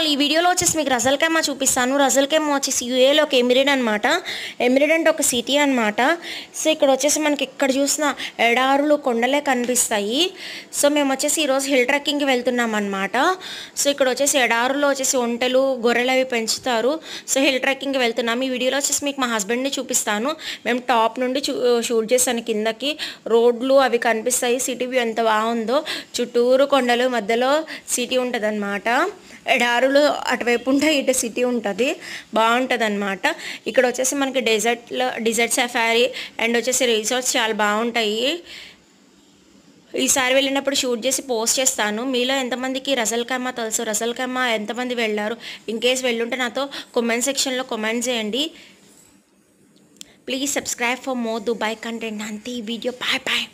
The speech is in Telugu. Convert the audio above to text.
ఈ వీడియోలో వచ్చేసి మీకు రజల్ ఖైమా చూపిస్తాను. రజల్ ఖైమా వచ్చేసి యూఏలో ఒక ఎమిరేట్ అనమాట. ఎమిరేట్ అంటే ఒక సిటీ అనమాట. సో ఇక్కడ వచ్చేసి మనకి ఎక్కడ చూసినా ఎడారులు కొండలే కనిపిస్తాయి. సో మేము వచ్చేసి ఈరోజు హిల్ ట్రెక్కింగ్కి వెళ్తున్నాం అనమాట. సో ఇక్కడ వచ్చేసి ఎడారులో వచ్చేసి ఒంటెలు గొర్రెలు అవి పెంచుతారు. సో హిల్ ట్రెక్కింగ్కి వెళ్తున్నాం. ఈ వీడియోలో వచ్చేసి మీకు మా హస్బెండ్ని చూపిస్తాను. మేము టాప్ నుండి షూట్ చేస్తాను. కిందకి రోడ్లు అవి కనిపిస్తాయి. సిటీ వ్యూ ఎంత బాగుందో, చుట్టూరు కొండలు మధ్యలో సిటీ ఉంటుంది అనమాట. ఎడారులు అటువైపు ఉంటాయి, ఇటు సిటీ ఉంటుంది, బాగుంటుంది అనమాట. ఇక్కడ వచ్చేసి మనకి డెజర్ట్ సఫారీ అండ్ వచ్చేసి రిసార్ట్స్ చాలా బాగుంటాయి. ఈసారి వెళ్ళినప్పుడు షూట్ చేసి పోస్ట్ చేస్తాను. మీలో ఎంతమందికి రజల్ ఖైమా తెలుసు, రజల్ ఖైమా ఎంతమంది వెళ్ళారు, ఇన్ కేస్ వెళ్ళుంటే నాతో కామెంట్ సెక్షన్లో కామెంట్ చేయండి. Please subscribe for more Dubai content. అంతే ఈ వీడియో. Bye bye.